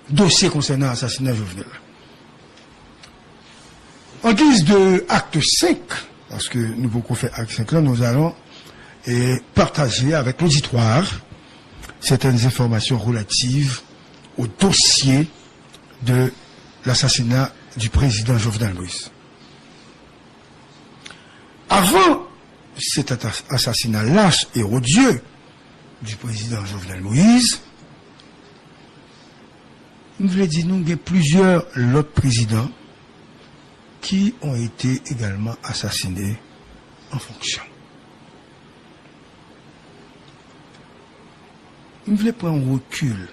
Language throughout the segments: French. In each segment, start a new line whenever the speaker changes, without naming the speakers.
dossier concernant l'assassinat Jovenel. En guise de acte 5, parce que nous beaucoup fait acte 5 là, nous allons partager avec l'auditoire certaines informations relatives au dossier de l'assassinat du président Jovenel Moïse. Avant cet assassinat lâche et odieux du président Jovenel Moïse, nous voulons dire nous qu'il y a plusieurs autres présidents qui ont été également assassinés en fonction. Nous voulons prendre un recul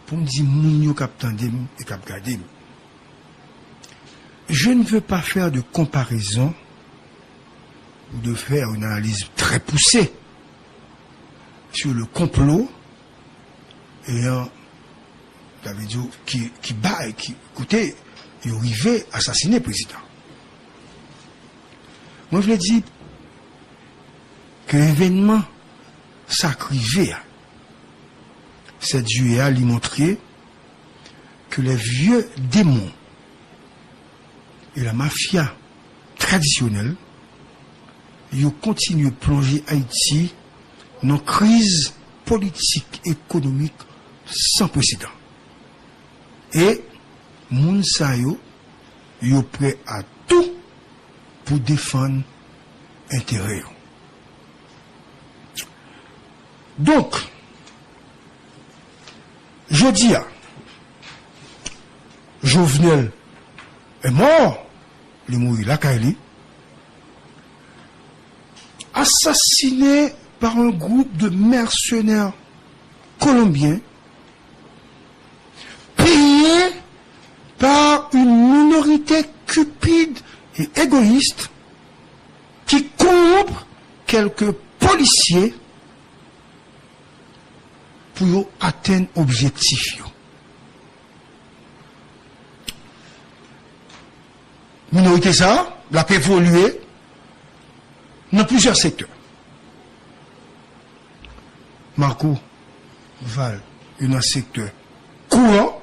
pour me dire moun k'ap tandem et k'ap gadem. Je ne veux pas faire de comparaison ou de faire une analyse très poussée sur le complot ayant qui écoutez, il arrivait à assassiner le président. Moi, je voulais dire que l'événement s'acrivait. Cette juillet a lui montré que les vieux démons et la mafia traditionnelle, ils continuent de plonger Haïti dans une crise politique, économique sans précédent. Et moun sa yo prêt à tout pour défendre intérêt. Donc, je dis, Jovenel est mort, il est mort la Kaili, assassiné par un groupe de mercenaires colombiens, payé par une minorité cupide et égoïste qui corrompt quelques policiers pour atteindre l'objectif. Minorité ça, la peut évoluer dans plusieurs secteurs. Marco Val, il y a un secteur courant,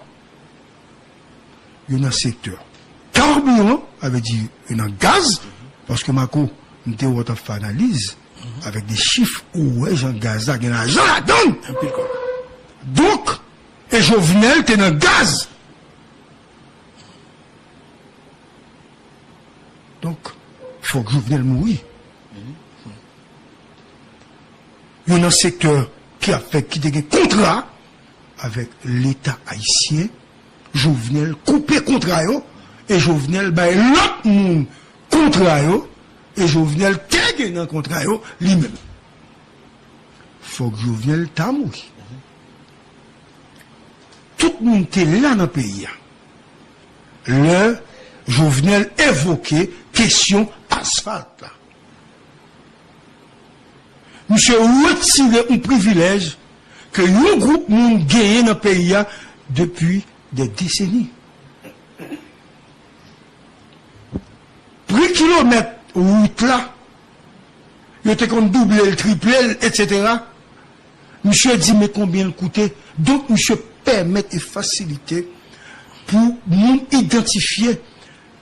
il y a un secteur carburant, avait dit il y a un gaz, parce que Marco, nous avons fait analyse avec des chiffres où ouais, Jean Gaza, il y a l'argent là-dedans. Donc, et Jovenel, t'es dans le gaz. Donc, il faut que Jovenel mouille. Il y a un secteur qui a fait, qui a des contrats avec l'État haïtien. Jovenel couper contrat yo, et Jovenel bay l'autre monde contrat yo, et Jovenel tègue dans contrat yo lui-même. Faut que Jovenel t'a mouri. Tout le monde était là dans le pays. Le Jovenel évoquait question asphalte. Monsieur retiré un privilège que un groupe monde gagné dans le pays depuis des décennies. Prix kilomètre route là, il était qu'on double, le triple, etc. Monsieur dit mais combien il coûtait. Donc monsieur permet et faciliter pour nous identifier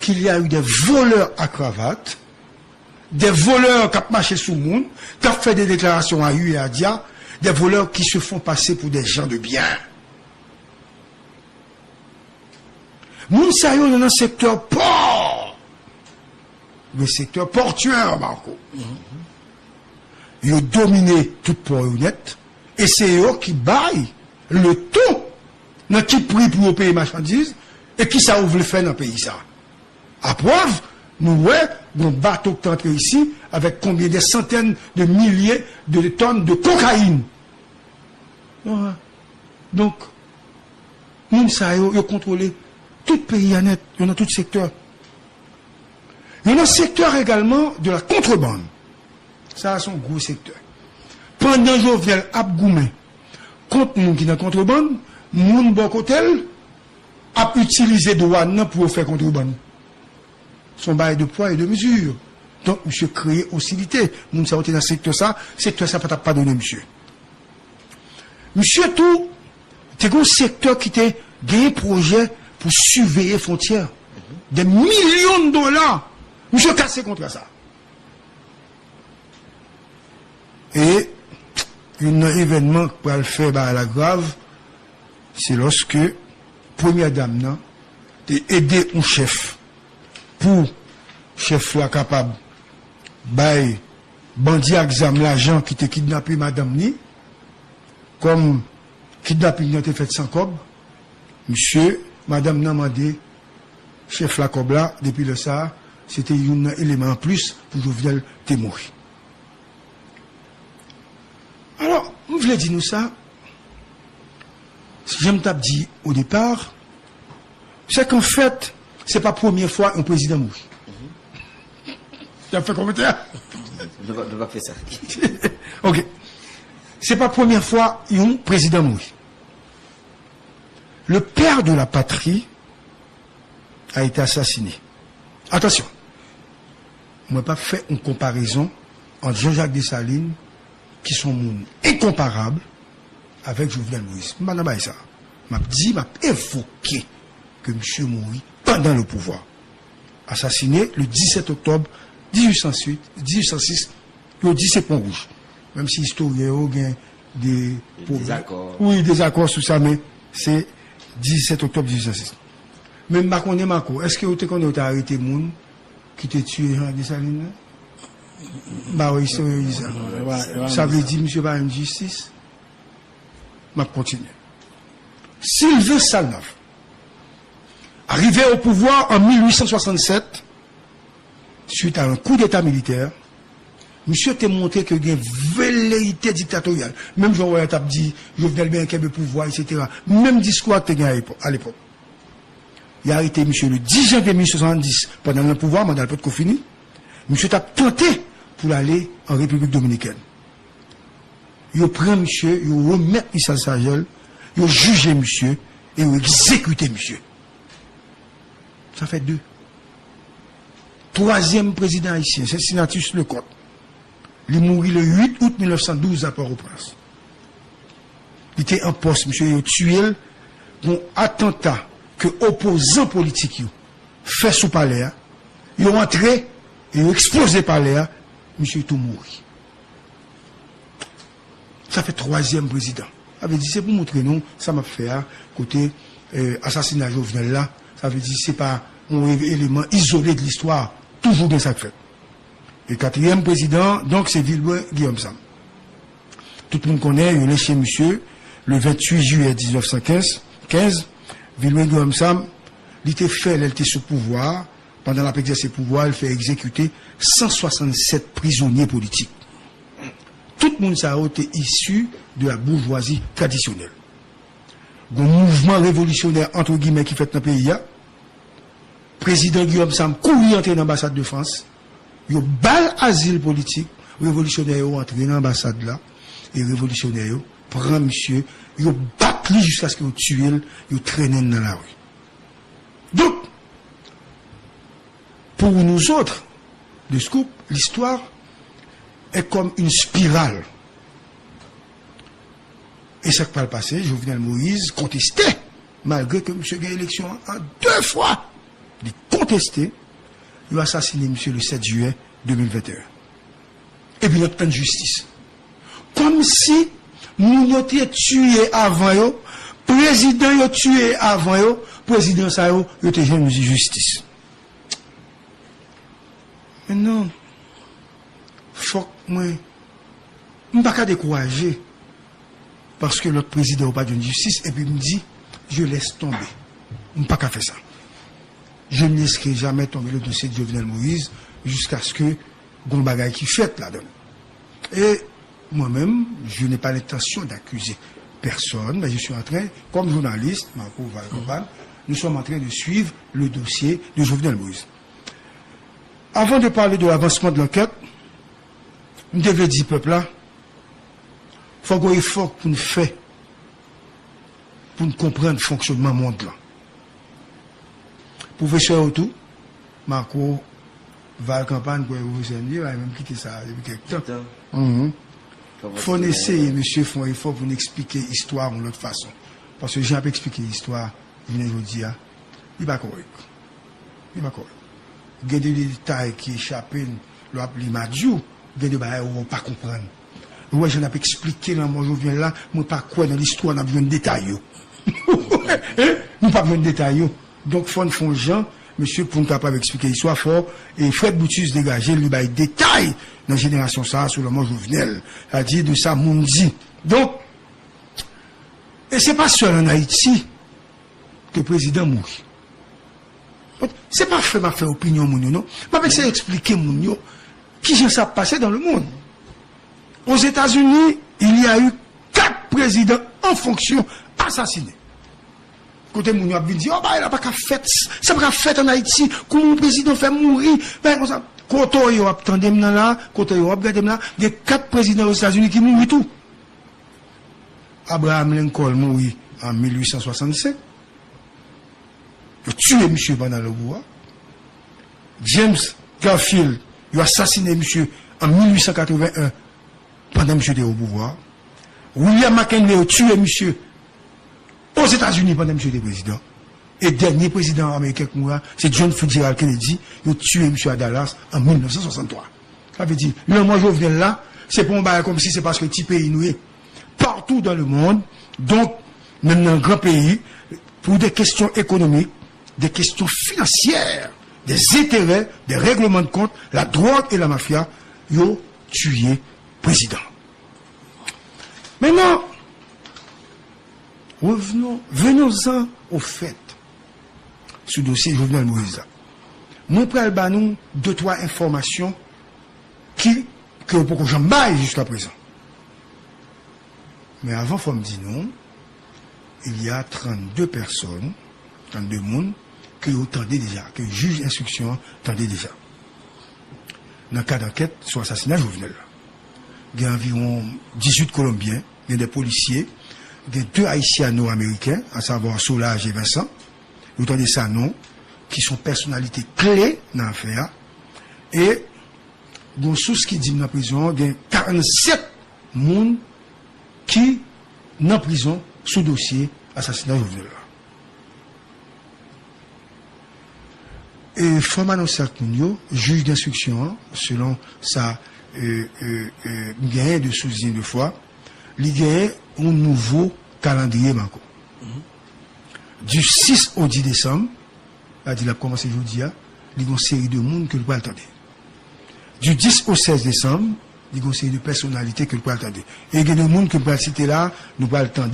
qu'il y a eu des voleurs à cravate, des voleurs qui ont marché sous le monde, qui ont fait des déclarations à U et à Dia, des voleurs qui se font passer pour des gens de bien. Moun sa yo dans le secteur port, le secteur portuaire, Marco. Ils ont dominé tout port honnête, et c'est eux qui baillent le taux dans qui prix pour payer marchandises, et qui ça ouvre le fait dans le pays ça. À preuve, nous voyons un bateau qui est entré ici avec combien de centaines de milliers de tonnes de cocaïne. Donc, moun sa yo contrôlé tout pays à net, il y en a tout secteur. Il y en a un secteur également de la contrebande. Ça, c'est un gros secteur. Pendant Jovenel Abgoumé, contre nous qui dans la contrebande, moun Bokotel a utilisé douane pour faire contrebande. Son bail de poids et de mesure. Donc, monsieur crée hostilité. Moun sa dans le secteur ça peut pas donner monsieur. Monsieur tout C'est un secteur qui était des projets pour surveiller frontières. Des millions de dollars. Monsieur cassé contre ça. Et un événement qui va le faire à la grave, c'est lorsque première dame n'a aidé un chef pour chef là capable bail bandit exam l'argent qui t'a kidnappé madame ni comme kidnapping n'a été fait sans cob monsieur madame n'a demandé chef la cob là depuis le ça c'était un élément en plus pour Jovenel te mourir. Alors je voulais dire nous ça si j'aime t'as dit au départ c'est qu'en fait c'est pas la première fois un président mourit. Tu as fait commentaire?
Je ne vais pas faire ça.
Ok. C'est pas la première fois un président mourit. Le père de la patrie a été assassiné. Attention. On ne va pas faire une comparaison entre Jean-Jacques Dessalines, qui sont incomparables, avec Jovenel Moïse. Je ne vais pas ça. Je vais évoquer que M. mourit pendant le pouvoir. Assassiné le 17 octobre 1806, le 17 Pont Rouge. Même si l'historien a des
accords.
Oui, des accords sur ça, mais c'est 17 octobre 1806. Même Marco, est-ce que vous avez arrêté moun qui t'a tué Jean Dessalines? Bah oui, ça veut dire, monsieur, pas une justice. Je continue. Sylvain Salnave, arrivé au pouvoir en 1867, suite à un coup d'état militaire, monsieur t'a montré que il y a une velléité dictatoriale. Même Jean-Roy t'a dit, Jovenel bien qu'il y a le pouvoir, etc. Même discours qu'il y a à l'époque. Il a arrêté monsieur le 10 janvier 1870 pendant le pouvoir, mandat le peut fini. Monsieur t'a tenté pour aller en République dominicaine. Il prend monsieur, il remet Michel Sagel, il juge monsieur et il exécute monsieur. Ça fait 2. Troisième président haïtien, c'est Sinatus Lecoq. Il est mort le 8 août 1912 à Port-au-Prince. Il était en poste, monsieur, il a tué un attentat que opposants politiques fait sous palais. Ils ont entré et ils ont explosé palais. Monsieur tout mort. Ça fait 3e président. Ça veut dire, c'est pour montrer nous, ça m'a fait côté assassinat Jovenel là. Ça veut dire, c'est pas un élément isolé de l'histoire. Toujours bien ça fait. Et 4e président, donc c'est Villouin Guillaume Sam. Tout le monde connaît, il est chez monsieur, le 28 juillet 1915, Villouin Guillaume Sam, il était fait, il était sous pouvoir. Pendant la exercice ses pouvoirs, il fait exécuter 167 prisonniers politiques. Tout le monde ça a été issu de la bourgeoisie traditionnelle. Le mouvement révolutionnaire, entre guillemets, qui fait dans le pays, président Guillaume Sam couru entrer dans l'ambassade de France, il a bal asile politique, révolutionnaire ont entré dans l'ambassade là, et révolutionnaire prend monsieur, il a battu jusqu'à ce qu'il tue, il a traîné dans la rue. Donc, pour nous autres, le scoop, l'histoire est comme une spirale. Et ça qui va le passer, Jovenel Moïse contestait, malgré que M. a gagné l'élection en 2 fois. Il contestait, il a assassiné M. le 7 juillet 2021. Et puis, il y a plein de justice. Comme si nous avons tué avant eux, président a tué avant eux, président ça a été jeune justice. Mais non, faut que moi, je ne peux pas décourager parce que l'autre président n'a pas de justice et puis il me dit, je laisse tomber. Je ne peux pas faire ça. Je ne laisserai jamais tomber le dossier de Jovenel Moïse jusqu'à ce que Gombagay qui fait là-dedans. Et moi-même, je n'ai pas l'intention d'accuser personne, mais je suis en train, comme journaliste, Marco Valcoban, nous sommes en train de suivre le dossier de Jovenel Moïse. Avant de parler de l'avancement de l'enquête, je devais dire, peuple là, il faut qu'on ait effort pour nous faire, pour nous comprendre le fonctionnement du monde là. Professeur autour, Marco Valcampagne, vous avez même quitté ça depuis quelque temps. Faut essayer, monsieur, faut un effort pour nous expliquer l'histoire de l'autre façon. Parce que j'ai un peu expliqué l'histoire, il vient aujourd'hui, il n'est pas correct. Il n'est pas correct. Il y a des détails qui échappent, le appelé Madjou, il y a des détails où on ne peut pas comprendre. Ouais, je n'ai pas expliqué, là, moi, je viens là, moi, pas quoi dans l'histoire, on a besoin de détails. Nous pas besoin de détails. Donc, faut font gens, monsieur, pour nous capable d'expliquer l'histoire fort, et Fred Boutus dégagé, lui, bah, détail dans la génération ça, sur le mot Jovenel, a dit de ça, mon dit. Donc, et c'est pas seul en Haïti que le président mourit. C'est pas fait ma fait opinion, mon non. Mais c'est expliquer, mon qui j'en sais passer dans le monde. Aux États-Unis, il y a eu 4 présidents en fonction assassinés. Côté mon a dit, oh, bah, il n'a pas qu'à faire, ça n'a pas fait en Haïti, comment le président fait mourir. Ben, comme ça, quand on a attendu là, quand on a regardé là, il y a 4 présidents aux États-Unis qui mourent tout. Abraham Lincoln mourit en 1865. Il a tué monsieur pendant le pouvoir. James Garfield, il a assassiné monsieur en 1881 pendant monsieur était au pouvoir. William McKinley a tué monsieur aux États-Unis pendant monsieur était président. Et dernier président américain qui mourra, c'est John Fitzgerald Kennedy, il a tué monsieur à Dallas en 1963. Ça veut dire, le moi je viens là, c'est pour me comme si c'est parce que le petit pays nous est partout dans le monde, donc même dans un grand pays, pour des questions économiques, des questions financières, des intérêts, des règlements de compte, la drogue et la mafia, ils ont tué président. Maintenant, venons-en au fait, ce dossier Jovenel Moïse. Nous prenons 2-3 informations que j'en baille jusqu'à présent. Mais avant, il faut me dire non, il y a 32 personnes, 32 personnes, que vous tendez déjà, que le juge d'instruction tendait déjà. Dans le cas d'enquête sur l'assassinat Jovenel. Il y a environ 18 Colombiens, il y a des policiers, il y a 2 Haïtiano-Américains, à savoir Solage et Vincent. Vous entendez ça, non, qui sont personnalités clés dans l'affaire. Et, dans ce qui dit dans la prison, il y a 47 personnes qui, dans la prison, sous dossier assassinat Jovenel. Et faut annoncer à nous, juge d'instruction, selon sa gain de souci de fois, il gagne un nouveau calendrier banco. Du 6 au 10 décembre, il a commencé aujourd'hui, il y a une série de monde que nous pouvons attendre. Du 10 au 16 décembre, il y a une série de personnalités que nous pouvons attendre. Et il y a des gens que nous pouvons citer là, nous pouvons attendre.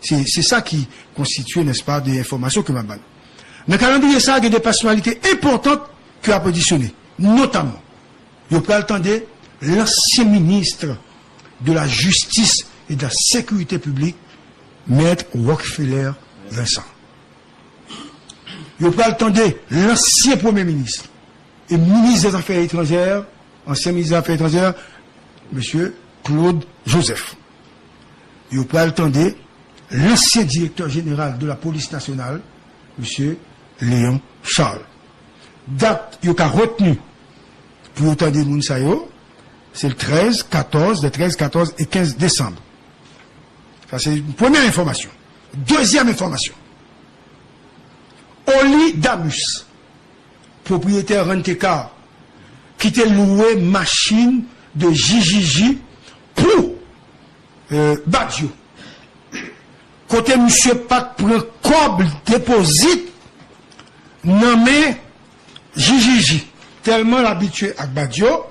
C'est ça qui constitue, n'est-ce pas, des informations que nous avons. Dans le calendrier, ça, il y a des personnalités importantes qui ont positionné. Notamment, vous pouvez attendre l'ancien ministre de la Justice et de la Sécurité publique, Maître Rockefeller Vincent. Vous pouvez attendre l'ancien Premier ministre et ministre des Affaires étrangères, ancien ministre des Affaires étrangères, M. Claude Joseph. Vous pouvez attendre l'ancien directeur général de la police nationale, M. Léon Charles. Date, il y a retenu pour autant de Mounsayo, c'est le 13, 14 et 15 décembre. Ça, c'est une première information. Deuxième information. Oli Damus, propriétaire Rentecar, qui était loué machine de JJJ pour Badjo. Côté monsieur Pat prend câble déposite, nommé JJJ, tellement habitué à Badjo,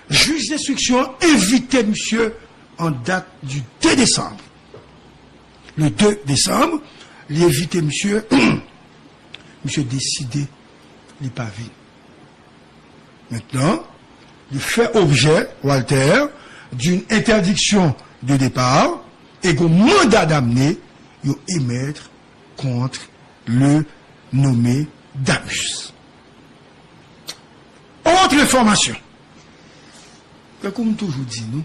juge d'instruction invité monsieur en date du 2 décembre. Le 2 décembre, il invité monsieur, monsieur décidé, il pas vu. Maintenant, il fait objet, Walter, d'une interdiction de départ et qu'on mandat d'amener, il émettre contre le nommé Damus. Autre information. Comme toujours dit, nous,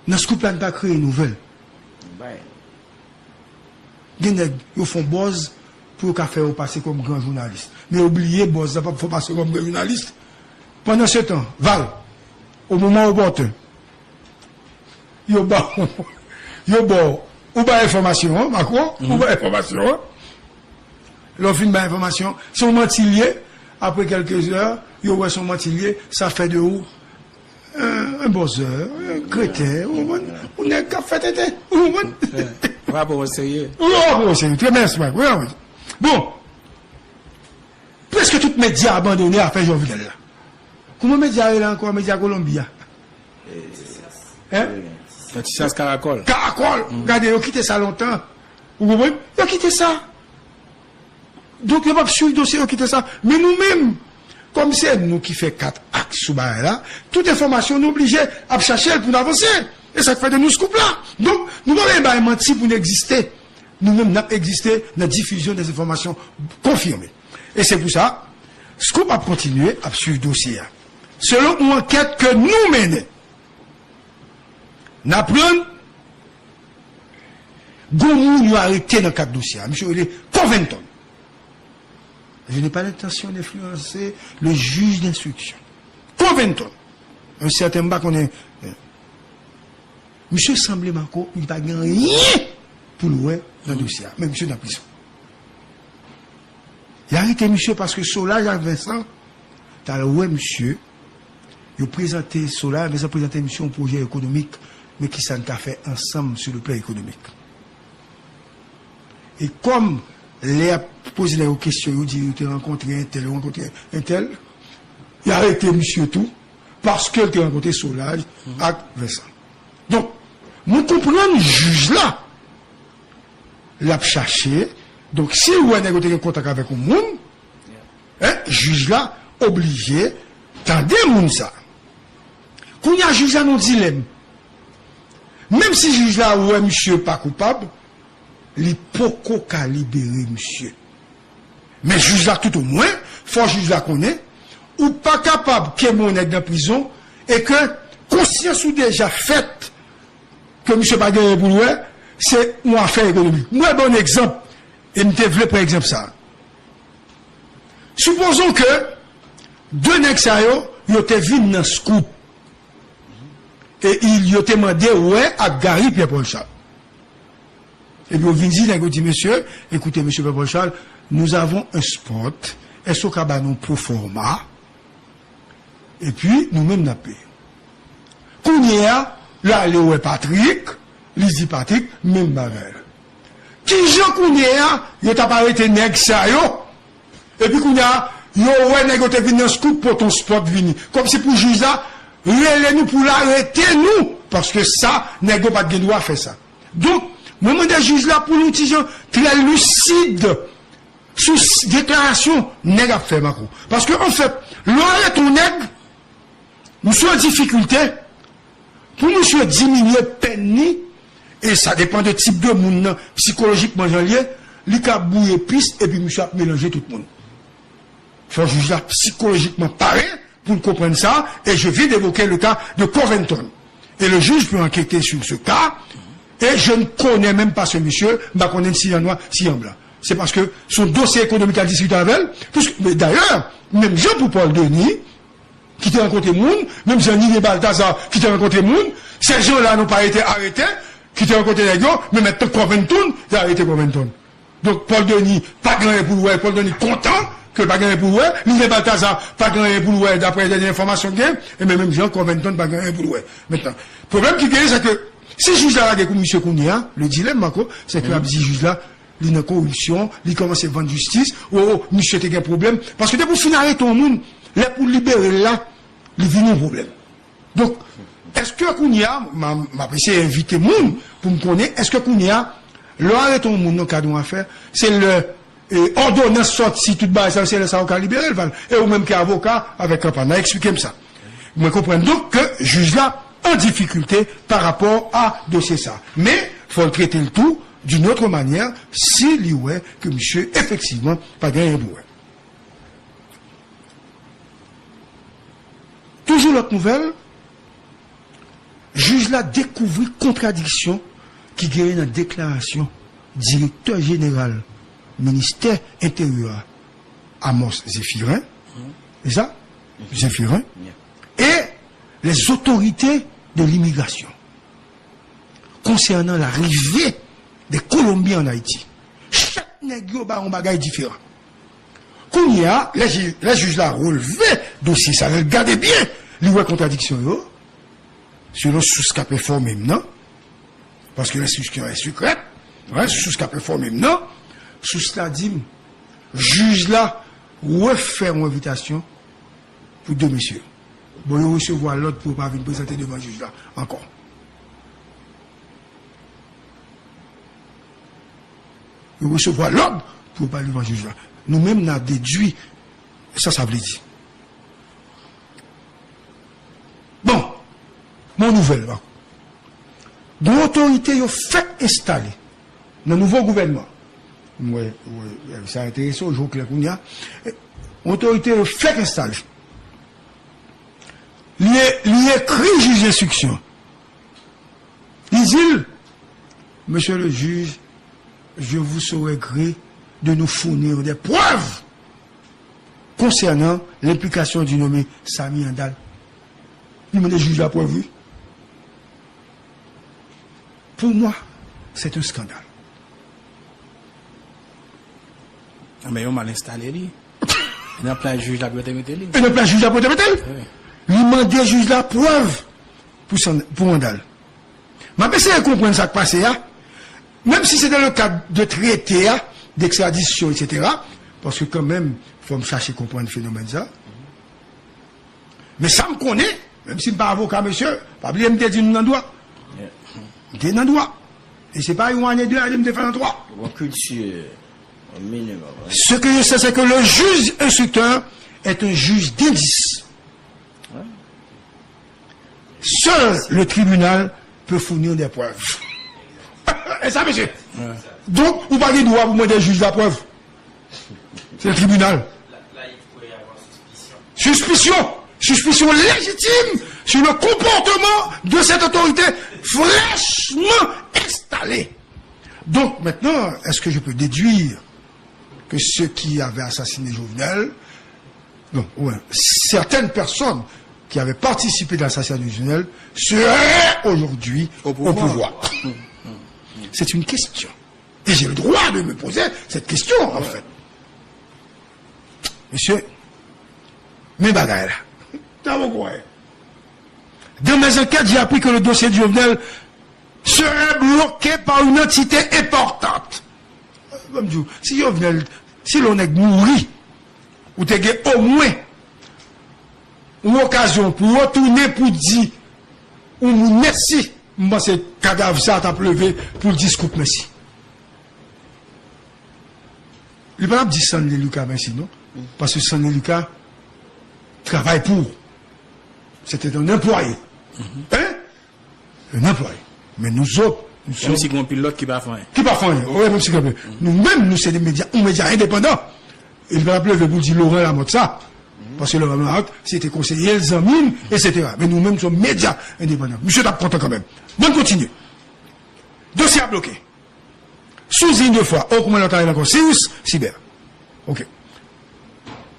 dans ce couple, on n'a pas créé une nouvelle. Ils font buzz pour faire passer comme grand journaliste. Mais oubliez, buzz, ça ne faut pas passer comme grand journaliste. Pendant ce temps, Val, au moment opportun, il y a ou pas information, Macron, ou pas information. L'on finit par information, son mentilier, après quelques heures, il voit son mentilier, ça fait de où? Un bosseur, un crétin, on est qu'à faire tête,
Rapport au sérieux.
Oh, c'est très bien, oui. Bon, presque tous les médias abandonnés à faire Jovenel là. Comment les médias là encore, médias Colombia? Hein?
Noticias Caracol.
Caracol, regardez, ils ont quitté ça longtemps. Vous comprenez? Ils ont quitté ça. Donc, ils n'ont pas suivi le dossier, ils ont quitté ça. Mais nous-mêmes, comme c'est nous qui faisons 4 actes sous là, toute information nous oblige à chercher pour nous avancer. Et ça fait de nous ce couple-là. Donc, nous n'avons pas menti pour nous exister. Nous-mêmes, nous avons existé dans la diffusion des informations confirmées. Et c'est pour ça, Scoop a continué à suivre le dossier. Selon une enquête que nous menons, nous apprenons Goumou nous a arrêté dans 4 dossiers. Monsieur, il est Covington. Je n'ai pas l'intention d'influencer le juge d'instruction. Covington. Un certain bas qu'on est. Monsieur semblait Marco, il n'a pas gagné rien pour louer dans le dossier. Mais monsieur dans la prison. Il a arrêté monsieur parce que Solage avec Vincent, t'as le ouais monsieur, il a présenté Solage, mais il a présenté monsieur un projet économique, mais qui s'en a fait ensemble sur le plan économique. Et comme les a posé les questions, il dit, il a rencontré un tel, il a arrêté monsieur tout, parce qu'il a rencontré Solage avec Vincent. Donc, nous comprenons le juge là, l'a cherché. Donc, si vous avez un contact avec un monde, juge là, obligé, tendez moun ça. Quand il y a un juge là, non dilemme. Même si le juge là, ouais, monsieur pas coupable, il peut pas libérer monsieur. Mais juge là, tout au moins, faut juge là connaît, ou pas capable que mon est dans la prison, et que conscience ou déjà faite, que monsieur pas gagné pour lui, c'est une affaire économique. Moi, bon exemple, et me développer par exemple ça. Supposons que deux nègres ils étaient venus dans Scoop. Et ils ont demandé, ouais, à Gary Pierre-Paul Charles. Et puis, ils ont dit, monsieur, écoutez, monsieur Pierre-Paul Charles, nous avons un spot, est-ce qu'on a un pro format, et puis, nous-mêmes, nous payé. Qu'on y a, là, le ouais Patrick, il dit Patrick, même barrel. Qui j'en connais, il a pas arrêté nègre ça, yo. Et puis, qu'on y a, yo, ouais, nègre, t'es venu dans Scoop pour ton spot vini. Comme c'est pour juger ça, nous pour l'arrêter, nous, parce que ça, nègre pas de droit à faire ça. Donc, moment des juges là, pour nous dire très lucide, sous déclaration, nègre a fait, Macron. Parce que, en fait, l'arrêt ton nègre, nous sommes en difficulté, pour nous sommes diminuer peine, et ça dépend de type de monde, psychologiquement, j'en lié, il a bouillé piste, et puis monsieur a mélangé tout le monde. Il faut juger là psychologiquement pareil, pour comprendre ça, et je viens d'évoquer le cas de Covington. Et le juge peut enquêter sur ce cas, et je ne connais même pas ce monsieur, je connais si en noir, si en blanc. C'est parce que son dossier économique a discuté avec elle, mais d'ailleurs, même Jean-Paul Denis, qui t'a rencontré monde, même Jean-Yves Balthazar, qui t'a rencontré monde, ces gens-là n'ont pas été arrêtés, qui t'a rencontré les gars, mais maintenant Covington, il a arrêté Covington. Donc Paul Denis, pas grand pour ouais, Paul Denis content, que pas gagné pour ouais, Yves Balthazar, pas gagné pour ouais, d'après les dernières informations qu'il y a, et même Jean Covington, pas gagné pour ouais. Maintenant, le problème qui est, c'est que, si juge là, comme M. Kounia, le dilemme, Marco, c'est que la juge là, il y a une corruption, il commence à vendre justice, oh, monsieur, t'as un problème, parce que dès pour finir arrêter ton monde, là, pour libérer là, il vient un problème. Donc, est-ce que Kounia, m'a essayé d'inviter monde pour me connaître, est-ce que Kounia, l'arrêt ton monde, dans le cadre à faire, c'est le, ordonnance sortie, tout bas, c'est le ça, libérer le val. Et ou même qu'avocat, avec un panneau, expliquez-moi ça. Vous comprenez donc que, juge là, en difficulté par rapport à dossier ça. Mais, faut le traiter le tout d'une autre manière, s'il y a que monsieur, effectivement, pas gagné pour. Toujours l'autre nouvelle, juge là découvrit contradiction qui gagne dans la déclaration directeur général ministère intérieur Amos Zéphirin, c'est ça? Zéphirin, et les autorités de l'immigration concernant l'arrivée des Colombiens en Haïti. Chaque nègre a un bagage différent. Quand il y a, les juges là relevé dossier, ça regardez bien, les contradictions, selon ce qu'a performé maintenant, parce que l'instruction est secrète, sous ce qu'a performé maintenant, sous cela dit, juge là, refaire une invitation pour deux messieurs. Bon, ils recevoir l'autre pour pas venir présenter devant le juge là, encore. Ils recevoir l'autre pour pas devant le juge là. Nous-mêmes, nous avons déduit, ça veut dire. Bon, mon nouvelle, là. L'autorité a fait installer dans le nouveau gouvernement. Oui, ça a intéressé au jour que qu'on y a. L'autorité a fait installer. Il écrit juge d'instruction. Il dit, monsieur le juge, je vous saurai gré de nous fournir des preuves concernant l'implication du nommé Sami Andal. Il me dit, juge la preuve. Pour moi, c'est un scandale.
Mais on m'a installé, lui. Il n'a pas juge la preuve.
Il n'a pas juge la preuve. Il m'a dit, juge la preuve pour Andal. Mais essayez de comprendre ça qui passe là. Même si c'est dans le cadre de traité, d'extradition, etc. Parce que quand même, il faut me chercher comprendre le phénomène ça. Mais ça me connaît, même si je ne suis pas avocat, monsieur, pas oublier me dire dans le droit. Je suis dans le droit. Et c'est pas une année, 2 années, je me défends dans le droit. Ce que je sais, c'est que le juge instructeur est un juge d'indice. Seul le tribunal peut fournir des preuves. Et ça, monsieur. Donc, vous parlez de droit pour moi des juges de la preuve. C'est le tribunal.
Là, il pourrait y avoir suspicion.
Suspicion légitime sur le comportement de cette autorité fraîchement installée. Donc, maintenant, est-ce que je peux déduire que ceux qui avaient assassiné Jovenel, non, ouais, certaines personnes qui avaient participé à l'assassinat de Jovenel seraient aujourd'hui au pouvoir. C'est une question. Et j'ai le droit de me poser cette question, en fait. Monsieur, mes bagailles là, dans mes enquêtes, j'ai appris que le dossier de Jovenel serait bloqué par une entité importante. Si Jovenel, si l'on est mouru, ou t'es au moins une occasion pour retourner pour dire, ou merci, moi c'est cadavre ça t'a pleuvé pour dire scoop merci. Il ne va pas dire Sanlé Lucas merci, non? Parce que Sanlé Lucas travaille pour. C'était un employé. Hein? Un employé. Mais nous autres, nous sommes.
Même si un pilote qui va faire.
Qui va faire? Oui, même si nous-mêmes, nous sommes des médias, un média indépendant. Il va appeler pour dire Laurent Lamotte ça. Parce que Laurent Lamotte, c'était conseiller, les amis, etc. Mais nous-mêmes sommes médias indépendants. Monsieur t'as content quand même. Bon, continue. Dossier à bloquer. Sous ligne de foi. Oh, comment l'entend encore? Sirius, cyber. Ok.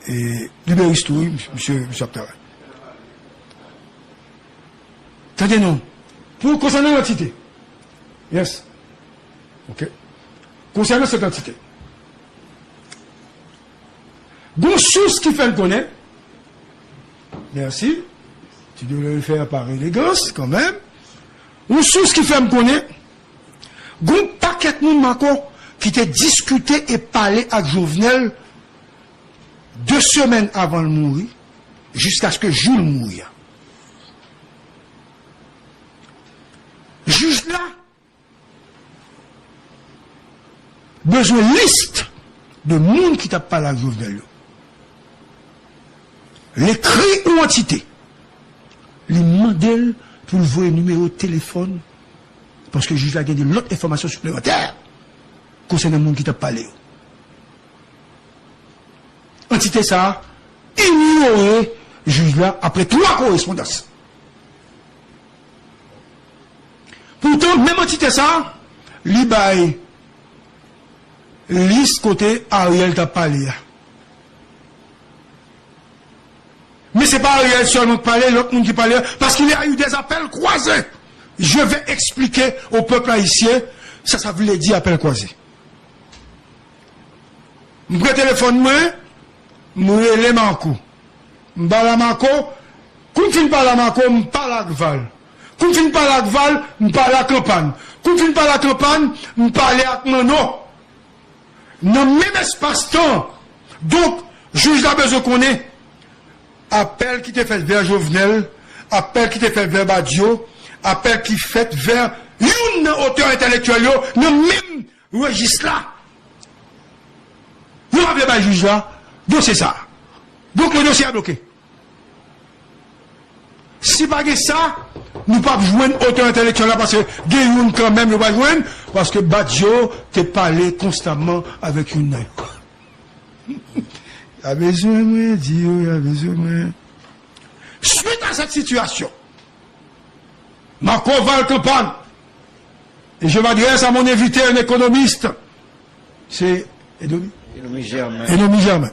Et, libéris tout, monsieur Aptaray. Attendez, non. Pour concernant l'entité. Yes. Ok. Concernant cette entité. Bon, source qui fait le connaître. Merci. Tu devrais le faire par élégance, quand même. Une source qui fait me connaître. Bon paquet de monde encore qui t'a discuté et parlé avec Jovenel 2 semaines avant de mourir, jusqu'à ce que Jules mouille. Juge là, besoin de liste de monde qui t'a parlé avec Jovenel. L'écrit ou entité, les modèles pour le voir numéro de téléphone, parce que le juge a gagné l'autre information supplémentaire concernant le monde qui t'a parlé. Entité ça, ignorer le juge là après 3 correspondances. Pourtant, même entité ça, li bail liste côté Ariel t'a parlé. Mais c'est pas Ariel seulement qui parlait, l'autre monde qui parlait, parce qu'il y a eu des appels croisés. Je vais expliquer au peuple haïtien Ça voulait dire appel croisé. Je prends le téléphone, je relève Marco. Je parle à Marco. Quand je finis par la Marco, je parle à Gval. Quand je finis par la Gval, je parle à campagne. Quand je finis par la campagne, je parle à Mano. Dans le même espace-temps. Donc, juge la besoin qu'on est. Appel qui t'est fait vers Jovenel, appel qui t'est fait vers Badio, appel qui fait vers une auteur intellectuel, dans le même registre là. Vous n'avez pas juge là, donc c'est ça. Donc le dossier est bloqué. Si pas que ça, nous ne pouvons pas jouer une auteur intellectuel là parce que Guéyoun quand même nous pas jouer parce que Badio t'est parlé constamment avec une œil. Il y a besoin de dire, il y a besoin de... Suite à cette situation, Marco va le campagne. Et je m'adresse à mon invité, un économiste. C'est
Économie Germain.
Économie Germain.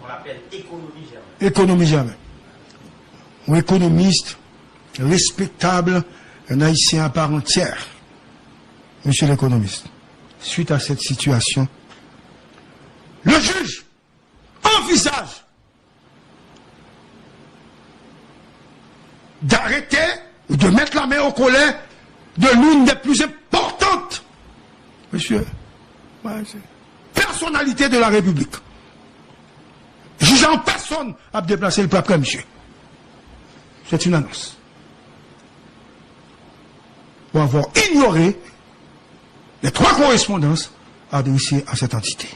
On l'appelle économie Germain.
Économie Germain. Un économiste respectable, un haïtien à part entière. Monsieur l'économiste, suite à cette situation, le juge envisage d'arrêter ou de mettre la main au collet de l'une des plus importantes, monsieur, personnalités de la République. Juge en personne à déplacer le peuple, monsieur. C'est une annonce. Pour avoir ignoré les 3 correspondances adressées à cette entité.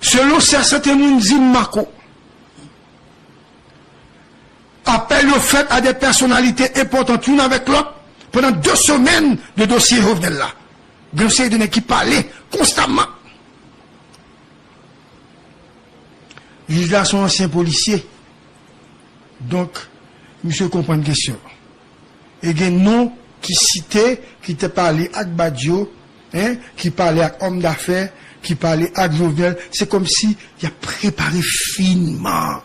Selon certains Mounzim Marco, appel au fait à des personnalités importantes, une avec l'autre, pendant 2 semaines de dossier Jovenel là. Dossier de qui parlait constamment. Juge là sont anciens policiers. Donc, monsieur comprend une question. Et il y a un nom qui citait, qui te parlait avec Badio, hein, qui parlait avec homme d'affaires, qui parlait avec Jovenel. C'est comme si il a préparé finement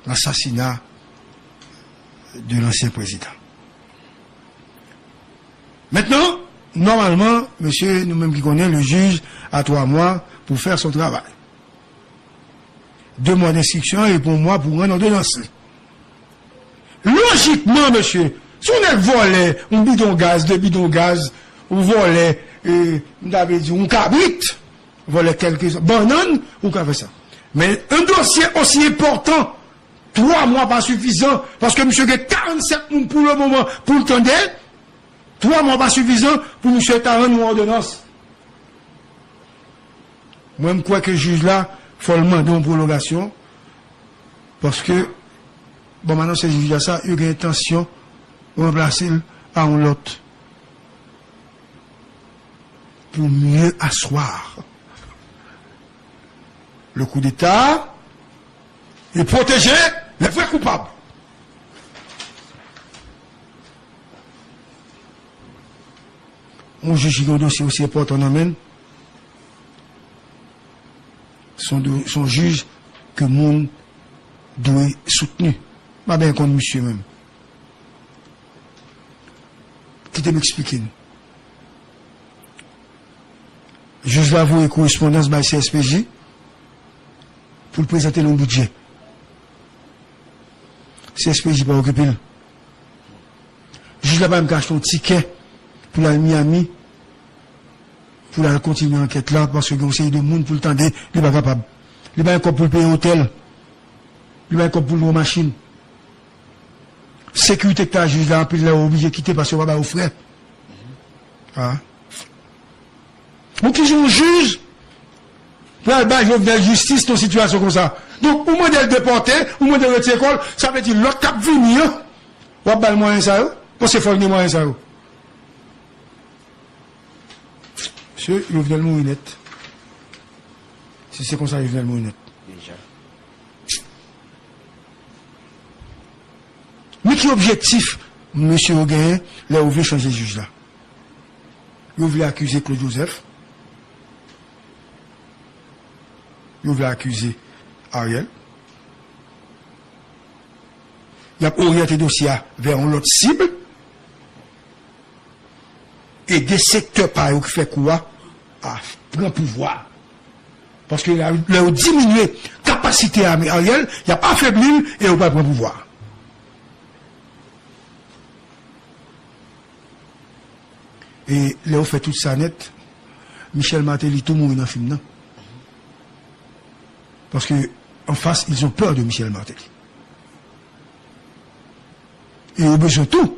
l'assassinat de l'ancien président. Maintenant, normalement, monsieur, nous-mêmes qui connaissons, le juge a 3 mois pour faire son travail. 2 mois d'instruction et pour moi, pour rendre ordonnance. Logiquement, monsieur, si on est volé, un bidon gaz, 2 bidons gaz, ou volé, on avait dit, on cabrite, volé quelques bananes, ou qu'on fait ça. Mais un dossier aussi important, 3 mois pas suffisant, parce que monsieur a 47 moun pour le moment, pour le temps 3 mois pas suffisant pour monsieur Taran ou ordonnance. Moi, je crois que le juge là, il faut le demander en prolongation, parce que, bon, maintenant, c'est le juge là, ça, il y a une intention de remplacer à un l'autre. Pour mieux asseoir le coup d'État et protéger les vrais coupables. On juge un dossier aussi important, on amène son juge que le monde doit soutenir. Pas bien contre monsieur même. Qui te m'expliquer? Juge là, vous correspondance par CSPJ pour présenter le budget. CSPJ pas occupé. Juge là, pas me cache ton ticket pour la Miami, pour la continuer l'enquête là, parce que conseil de monde pour le temps, il n'est pas capable. Il n'est pas encore pour le payer hôtel. Il n'est pas encore pour le machine. Sécurité que tu as juge là, puis il est obligé de quitter parce qu'il va pas au frère. Ah. Donc, ils ont un juge pour aller de la justice dans une situation comme ça. Donc, au moins de le déporter, au moins de le retirer l'école, ça veut dire l'autre cap venir, ou à le moyen ça, parce que c'est fort le moyen ça. Monsieur, il venait le mourinette. Si c'est comme ça, il venait le mourinette.
Déjà.
Mais qui objectif, monsieur Auguin, là où veut changer le juge là? Il voulait accuser Claude Joseph. Il voulait accuser Ariel. il a orienté le dossier vers une autre cible. Et des secteurs par eux qui fait quoi à prendre pouvoir. Parce qu'il a diminué la capacité à Ariel, il n'a pas affaibli et il n'a pas prendre pouvoir. Et là, on fait tout ça net. Michel Martelly, tout le monde dans le film, non? Parce que en face, ils ont peur de Michel Martelly. Et ils ont besoin de tout.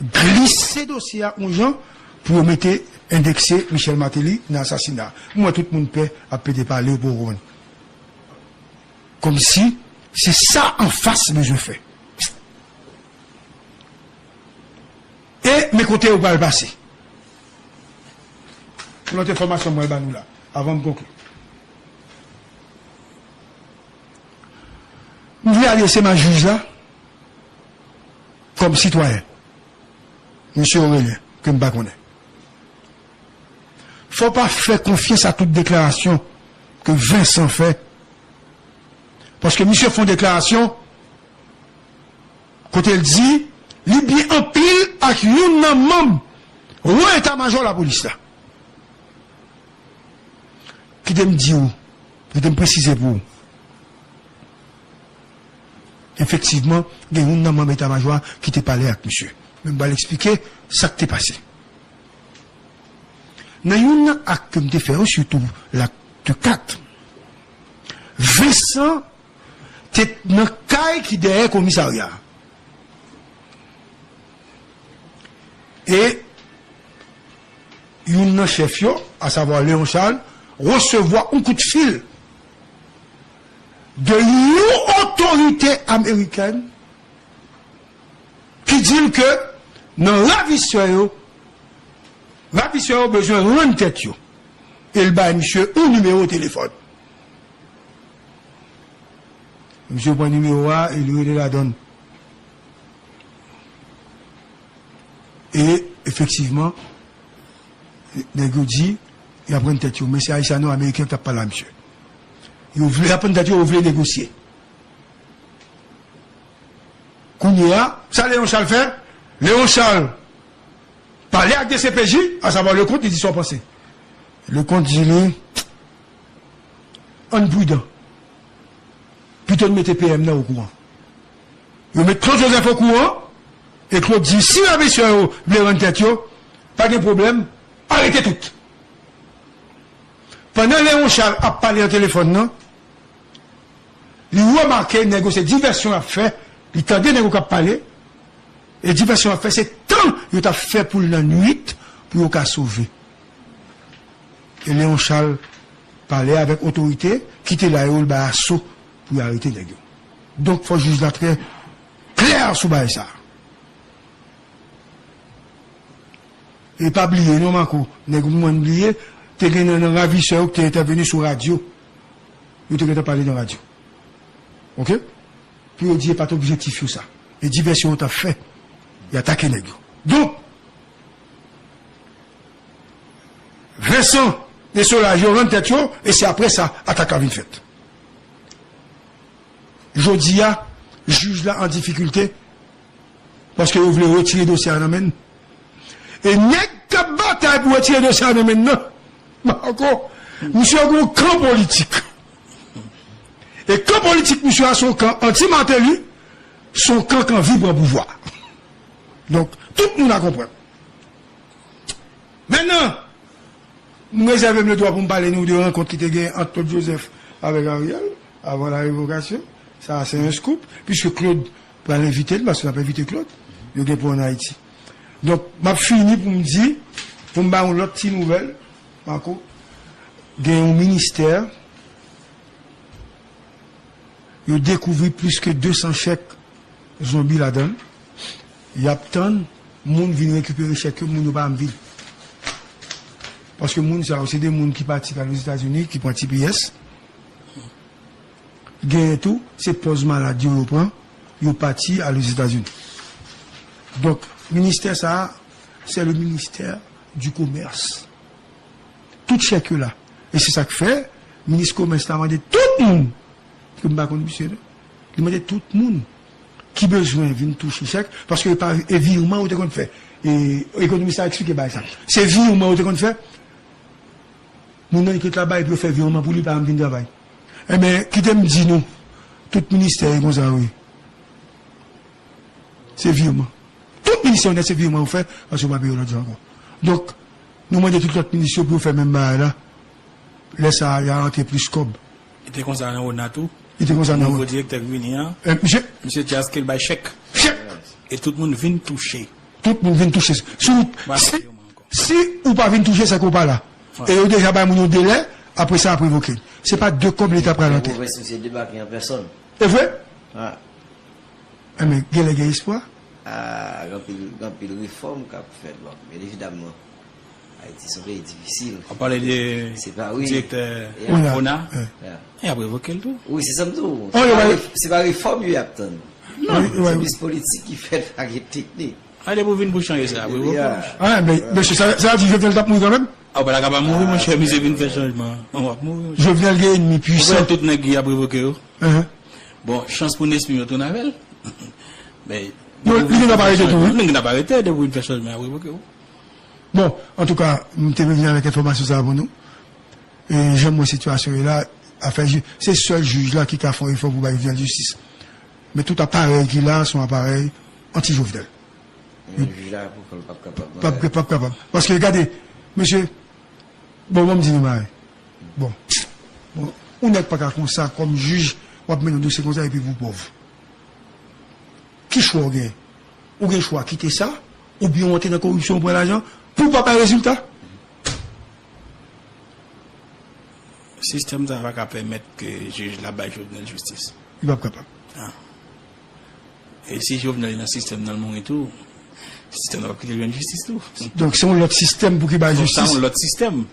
Glisser dossier aux gens pour mettre indexer Michel Martelly dans l'assassinat. Moi, tout le monde peut appeler parler pour vous. Comme si c'est ça en face que je fais. Et mes côtés, on va le passer. Notre information, moi, nous là, avant de conclure. Je vais aller laisser ma juge là, comme citoyen. Monsieur Aurélien, que je ne connais pas. Il ne faut pas faire confiance à toute déclaration que Vincent fait. Parce que monsieur fait une déclaration, quand il dit, il bien en pile avec un membre, ou état-major la police là. Qui me dit où? Qui me préciser pour vous. Effectivement, il y a un membre état-major qui t'a parlé avec monsieur. Je vais l'expliquer ça qui t'est passé. Dans un acte que je fait, surtout l'acte 4, Vincent, t'es dans le caille qui est derrière le commissariat. Et, un chef, à savoir Léon Charles, recevoir un coup de fil de l'autorité américaine qui dit que dans la vie a besoin de rendre tête. Il bat monsieur un numéro de téléphone. Monsieur prend le numéro A et lui la donne. Et effectivement, les gars dit, il apprend une tête. Mais c'est haïtiano-américain qui n'a pas là, monsieur. Il voulait apprendre une tête, il voulait négocier. Kounia, ça Léon Charles fait. Léon Charles parlait avec des CPJ, à savoir le compte, il dit son passé. Le compte dit, on prudent. Plutôt de mettre PM là au courant. Il met trop de infos au courant, et Claude dit, si la mission veut rendre tête, pas de problème, arrêtez tout. Pendant Léon Charles a parlé au téléphone, non? Il a remarqué, négocier diversion à faire, il tendait négocier à parler, et diversion à faire, c'est tant il a fait pour la nuit, pour qu'il sauver. Et Léon Charles parlait avec autorité, quitter la rue, le assaut, pour arrêter les gars. Donc, il faut juste la très clair sur ça. Et pas oublier, non, Marco, n'est-ce pas oublier, tu es un ravisseur qui est intervenu sur la radio. Tu t'es parlé dans la radio. Ok? Puis on dit, pas d'objectif sur ça. Et diversion, tu as fait. Il a attaqué les gars. Donc, Vincent, et cela, je rentre tête, et c'est après ça, attaque à vite fait. Jodia, juge là en difficulté, parce que vous voulez retirer le dossier à l'amène. Et n'est qu'à bataille pour retirer le dossier à l'amène, non. Encore, monsieur a un camp politique. Et camp politique, monsieur a son camp anti-Martelly, son camp qui vibre en pouvoir. Donc, tout le monde a compris. Maintenant, nous réservons le droit pour me parler nous de rencontre qui était gagnée entre Claude Joseph avec Ariel, avant la révocation. Ça, c'est un scoop, puisque Claude va l'inviter, parce qu'on n'a pas invité Claude, il est pour en Haïti. Donc, m'a fini pour me dire, pour me faire une autre petite nouvelle, Marco, il y a un ministère, il a découvert plus que 200 chèques zombies là-dedans. Il y a tant de monde qui vient récupérer chèques que monde pas en ville. Parce que monde, c'est des gens qui partent aux États-Unis, qui prennent TPS. Gagne tout, c'est pose maladie, on prend, ils partent aux États-Unis. Donc, ministère ça, c'est le ministère du commerce. Tout chèque là. Et c'est ça que fait, le ministre du commerce a demandé tout le monde, que je ne sais pas, il a demandé tout le monde, qui besoin de toucher chèque, parce que par virement ou te qu'on fait. Et l'économiste a expliqué ça. C'est virement ou te qu'on fait. Mon nom qui là-bas, il peut faire virement pour lui par venir travail. Eh bien, qui t'aime dit nous, tout ministère est comme ça, oui. C'est virement. Tout ministère, c'est virement, on fait, parce qu'on va payer l'autre encore. Donc, nous demandons tout l'autre ministère pour faire même bail là. Laisse ça, il y a rentré plus cob.
Il était concerné au NATO.
Il était concerné au
nouveau directeur Guinéen. Monsieur Tiaskel by chèque.
Chèque.
Et tout le monde vient toucher.
Tout le monde vient toucher. Si ou pas vient toucher, c'est qu'on pas là. Et on déjà pas mon délai, après ça, après évoquer. C'est pas deux comme l'État présenté.
C'est débarqué en personne.
C'est vrai?
Ah.
Mais il y a espoir?
Ah, quand il réforme qu'a fait, bon, mais évidemment, Haïti c'est très difficile.
On parlait des directeurs Fona. Et après évoquer le tout.
Oui, c'est ça tout. C'est pas réforme, il y a tant. C'est plus politique qui fait la technique.
Allez, vous venez pour changer ça.
Ah, mais ça dit, je viens le taper mourir quand même?
Ah, ben là, quand même mourir, mon cher, mais c'est une faire changement. On va mourir.
Je viens le ennemi puissant.
Vous tout nègre après évoquer. Bon, chance pour Nespi, on tourne avec. Mais.
Non, il n'a pas arrêté tout.
Il n'a pas arrêté de vous faire changement après évoquer.
Bon, en tout cas, nous sommes venus avec l'information ça pour nous. Et j'aime mon situation là. C'est le seul juge là qui a fait un effort pour la justice. Mais tout appareil qu'il a, son appareil anti-Jovenel. Pas capable. Parce que regardez, monsieur, bon, on me dit, bon, on n'est pas comme ça, comme juge, on va mettre un dossier comme ça et puis vous pauvres. Qui choix vous avez? Ou bien choix quitter ça, ou bien monter dans la corruption pour l'argent, pour pas faire résultat?
Le système ça va permettre que le juge là-bas Jovenel justice.
Il va pas capable.
Et si Jovenel est dans le système dans le monde et tout, le système va quitter la justice tout.
Donc c'est l'autre système pour qu'il y ait justice.
C'est l'autre système.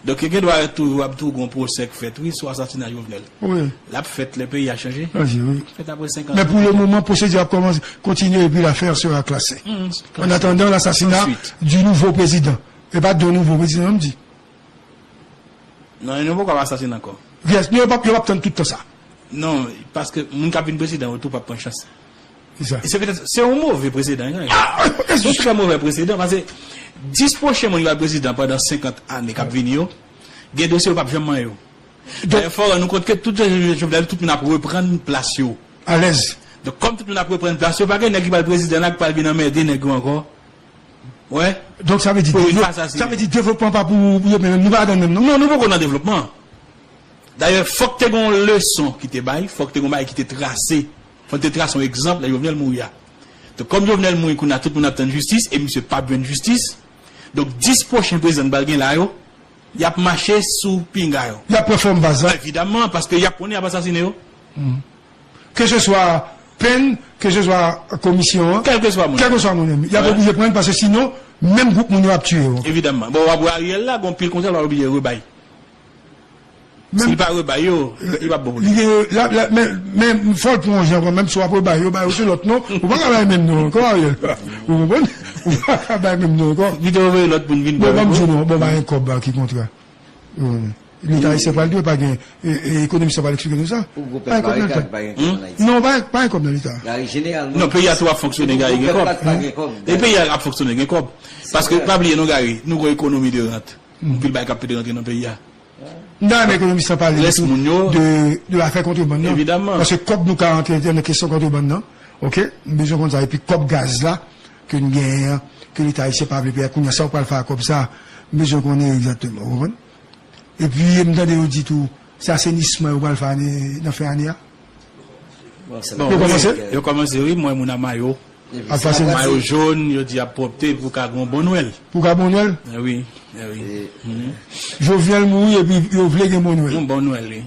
Donc il doit tout un procès fait, oui, soit assassinat Jovenel.
Oui.
Là, fait, le pays a changé.
Oui.
Fait après 50 ans.
Mais pour le moment, la procédure commence, continue et puis l'affaire sera classée. En attendant l'assassinat du nouveau président. Et pas de nouveau président, on me dit.
Non, il ne va pas assassiner encore.
Yes, il ne va pas attendre tout ça.
Non, parce que mon cabine président, tout pas prendre chance.
C'est
un mauvais président. C'est un mauvais président parce que 10 prochains il va président pendant 50 années qui viennent, il y a des dossiers qui ne vont jamais. Donc, il faut nous compte que tout le monde a reprendre place.
À l'aise.
Donc, comme tout le monde a reprendre place, il n'y a pas de président qui va venir m'aider encore. Ouais.
Donc, ça veut dire développement pas pour nous, pas dans le même.
Non, nous ne pouvons pas dans le développement. D'ailleurs, il faut que tu aies une leçon qui te baille, il faut que tu aies une leçon qui te tracée. Il faut que tu traces un exemple, là, Jovenel mourir. Donc, comme Jovenel mourir, tout le monde a obtenu justice, et monsieur pas besoin de justice. Donc, 10 prochains présidents de Balguin là, il a marché sous Pinga.
Il a performé base.
Évidemment, parce que il a pris à assassiner.
Que ce soit peine, que ce soit commission,
quel que soit mon
ami. Il a pas obligé de prendre parce que sinon, même groupe, on va tuer.
Évidemment. Bon, on va Ariel là, bon, pile contraire, on va oublier rebaille. S'il pas rebaille, il va beaucoup. Mais, il faut le plonger, même si on va rebaille, c'est l'autre nom, on va pas même nom, encore Ariel. Vous comprenez? On va pas même nom, encore. Vite ouvrir l'autre pour une vie.
Bon, un cob qui contrat. L'État, il ne sait pas le dire, pas bien. L'économie, ça va l'expliquer nous ça. Pas un cob dans l'État. Non, pas un cob dans l'État.
Non, le pays a tout à fonctionner, gars, il y a un cob. Le pays a fonctionné, il y a un cob. Parce que, pas oublier, nous, gars, nous avons une économie de rente. Puis le bail cap de rentrer dans le pays.
Non, mais l'économie, ça parle de l'affaire contrebande.
Évidemment.
Parce que COP nous a rentré dans la question contrebande, ok? Besoin comme ça. Et puis COP gaz là, que une guerre, que l'État, il sait pas, qu'on a ça, on peut le faire comme ça. Besoin qu'on est exactement, vous comprenez? Et puis, il me donne dit tout, c'est assainissement, on va le faire dans l'année.
Il a commencé, oui, moi, mon maillot. Maillot jaune, il dit à porter pour qu'à bon Noël.
Pour qu'à bon Noël?
Oui.
Je viens mourir et puis il voulait un bon Noël.
Bon Noël, oui.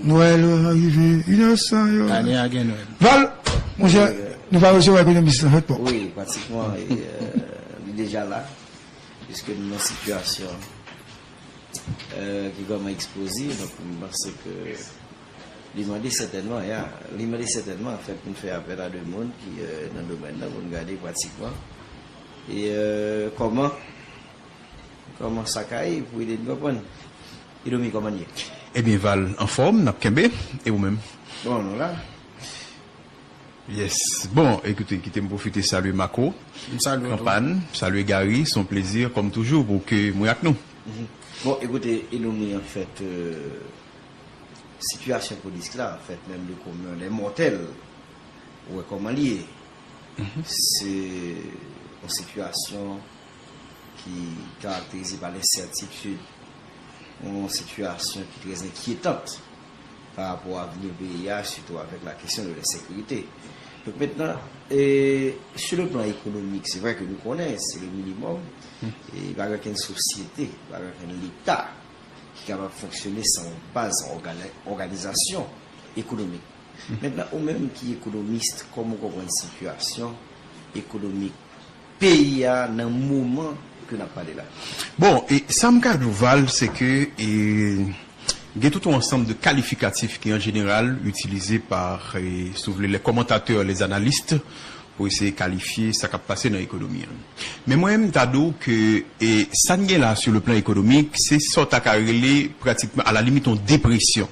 Noël arrivé, innocent.
Année à Noël.
Val, mon cher, nous allons recevoir l'économiste, en fait, pas.
Oui, pratiquement, il est déjà là, puisque nous avons une situation qui est vraiment explosive, donc parce que l'immédiat certainement, fait pour faire appel à deux mondes qui, dans le domaine là, vous regardez pratiquement. Et comment ça caille pour aider de comprendre. Il a mis comment dire.
Eh bien, Val, en forme, n'a Kembe, et vous-même.
Bon, nous là.
Yes. Bon, écoutez, quittez me profiter, saluer Mako, Campagne, saluer Gary, son plaisir, comme toujours, pour que moi avec nous.
Bon, écoutez, Elomi, en fait, situation politique là, en fait, même le commun, les mortels, ouais, comment lié, c'est une situation qui est caractérisée par l'incertitude, une situation qui est très inquiétante par rapport à l'avenir du pays, surtout avec la question de la sécurité. Donc maintenant, sur le plan économique, c'est vrai que nous connaissons, c'est le minimum, et il n'y a aucune société, il n'y a aucun État qui est capable de fonctionner sans base organisation économique. Maintenant, ou même qui est économiste, comment on comprend une situation économique pays dans un moment que n'a pas de là.
Bon, et ça me Val, c'est que il y a tout un ensemble de qualificatifs qui en général utilisés par les commentateurs, les analystes pour essayer de qualifier ça qui a passé dans l'économie. Mais moi-même, t'ado que ça n'est là sur le plan économique, c'est sorte à carrer pratiquement à la limite en dépression.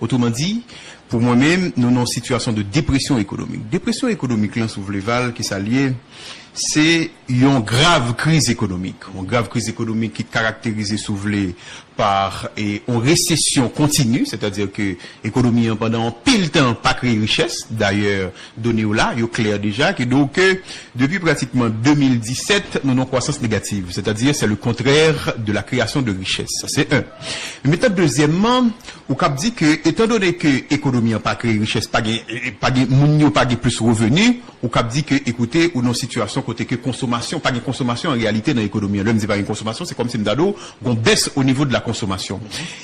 Autrement dit, pour moi-même, nous sommes en situation de dépression économique. Dépression économique, là, sous le Val, qui s'allie, c'est une grave crise économique. Une grave crise économique qui est caractérisée, sous le par une récession continue, c'est-à-dire que l'économie pendant pile temps pas créé richesse. D'ailleurs, donné là, il est clair déjà que donc depuis pratiquement 2017, nous avons une croissance négative, c'est-à-dire c'est le contraire de la création de richesse. Ça c'est un. Mais deuxièmement, on cap dit que étant donné que l'économie n'a pas créé richesse, pas plus revenus, on cap dit que écoutez, ou non situation côté que consommation, pas de consommation en réalité dans l'économie. L'homme dit pas une consommation, c'est comme si m'dado on baisse au niveau de la consommation.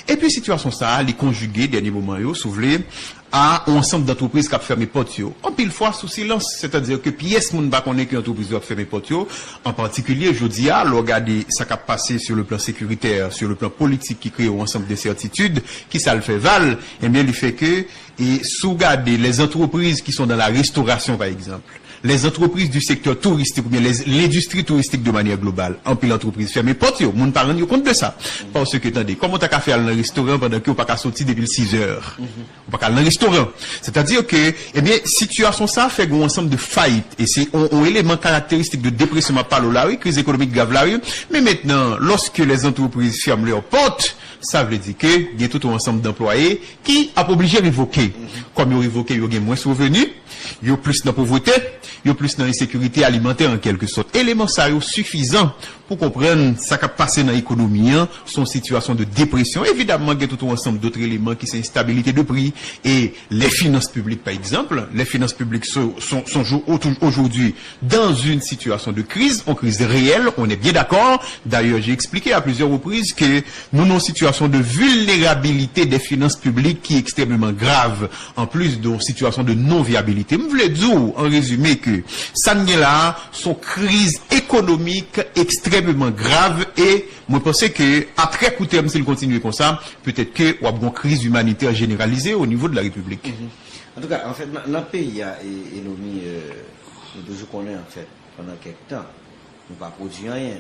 Et puis situation ça, les conjugués dernier moment yo souvlé à un ensemble d'entreprises qui a fermé porte yo. En pile fois sous silence, c'est-à-dire que pièce moun ba connaît que entreprise a fermé porte yo, en particulier jodi a regarder ça qui a passé sur le plan sécuritaire, sur le plan politique qui crée un ensemble d'incertitudes qui ça le fait val, et bien il fait que et sous garder les entreprises qui sont dans la restauration par exemple, les entreprises du secteur touristique ou bien l'industrie touristique de manière globale, en pile entreprise fermée porte yo, moun pas rendre compte de ça. Parce que attendez, comment t'as qu'à faire dans le restaurant pendant que ou pas qu'à sortir depuis 6 heures. Ou pas qu'à dans le restaurant. C'est-à-dire que eh bien situation ça fait un ensemble de faillites et c'est un élément caractéristique de dépression ma parle là oui, crise économique grave là oui, mais maintenant lorsque les entreprises ferment leurs portes, ça veut dire que il y a tout un ensemble d'employés qui a obligé de révoquer. Comme ils ont révoqué, ils ont moins de revenus, ils ont plus de pauvreté, ils ont plus d'insécurité alimentaire en quelque sorte. Élément ça est suffisant pour comprendre ça qui a passé dans l'économie, son situation de dépression. Évidemment, il y a tout un ensemble d'autres éléments qui sont instabilité de prix et les finances publiques par exemple. Les finances publiques sont aujourd'hui dans une situation de crise, en crise réelle, on est bien d'accord. D'ailleurs, j'ai expliqué à plusieurs reprises que nous avons une situation de vulnérabilité des finances publiques qui est extrêmement grave, en plus d'une situation de non-viabilité. Je voulais dire en résumé que ça n'est là, son crise économique extrêmement grave et moi je pense que à très court terme s'il continue comme ça, peut-être que on a une crise humanitaire généralisée au niveau de la République.
En tout cas, en fait, dans le pays, il y a Elomi, nous toujours connaissons en fait pendant quelques temps, nous pas produit rien,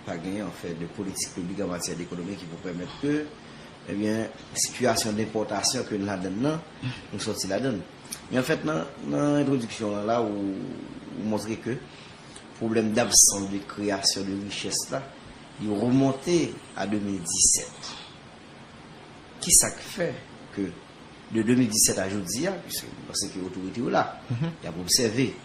pas gagné en fait de politique publique en matière d'économie qui vous permettre que, eh bien, situation d'importation que nous la donnons, nous sortir la donne. Mais en fait, dans l'introduction là où vous montrez que problème d'absence de création de richesse là, il remonté à 2017. Qui ça fait que de 2017 à aujourd'hui, puisque parce que l'autorité est là, il y a observé,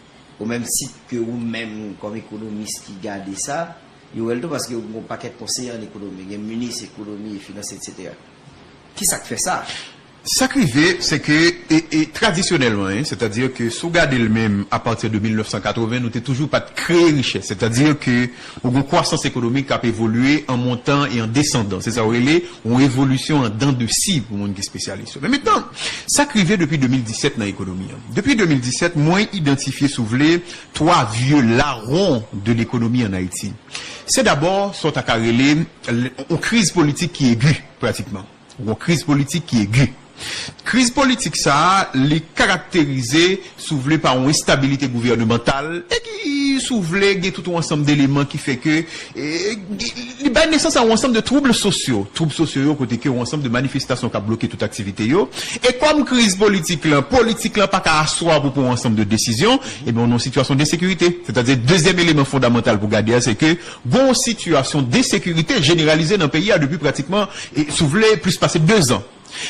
au même titre que vous-même comme économiste qui gardez ça, il y a parce que vous avez un paquet de conseillers en économie, il y a ministre, économie, finance, etc. Qui ça fait ça?
Ça qui fait, c'est que, et traditionnellement, c'est-à-dire que, sous garder le même, à partir de 1980, nous n'avons toujours pas de créer richesse. C'est-à-dire que, une croissance économique a évolué en montant et en descendant. C'est ça, une évolution en dents de scie pour le monde qui est spécialiste. Mais maintenant, ça qui fait depuis 2017 dans l'économie. Depuis 2017, moins identifié sous les 3 vieux larrons de l'économie en Haïti. C'est d'abord, sont à carreler, une crise politique qui est aiguë, pratiquement. Une crise politique qui est aiguë. Crise politique ça, les caractérisée soulevée par une instabilité gouvernementale et qui si souvle, il y a tout un ensemble d'éléments qui fait que il y a naissance à un ensemble de troubles sociaux, côté que un ensemble de manifestations qui a bloqué toute activité yo. Et comme crise politique là pas qu'à asseoir pour un ensemble de décisions, et bien on a une situation d'insécurité. C'est-à-dire deuxième élément fondamental pour garder, c'est que bon situation d'insécurité généralisée dans le pays depuis pratiquement souvle plus passé 2 ans.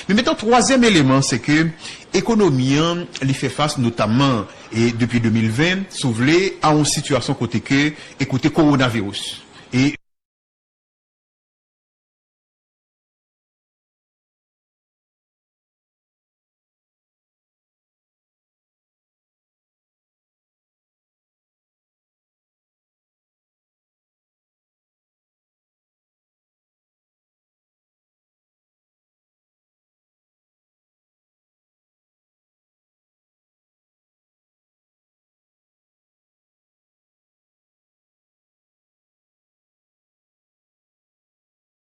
Mais maintenant, troisième élément, c'est que l'économie, elle fait face notamment, et depuis 2020, souvle à une situation côté coronavirus.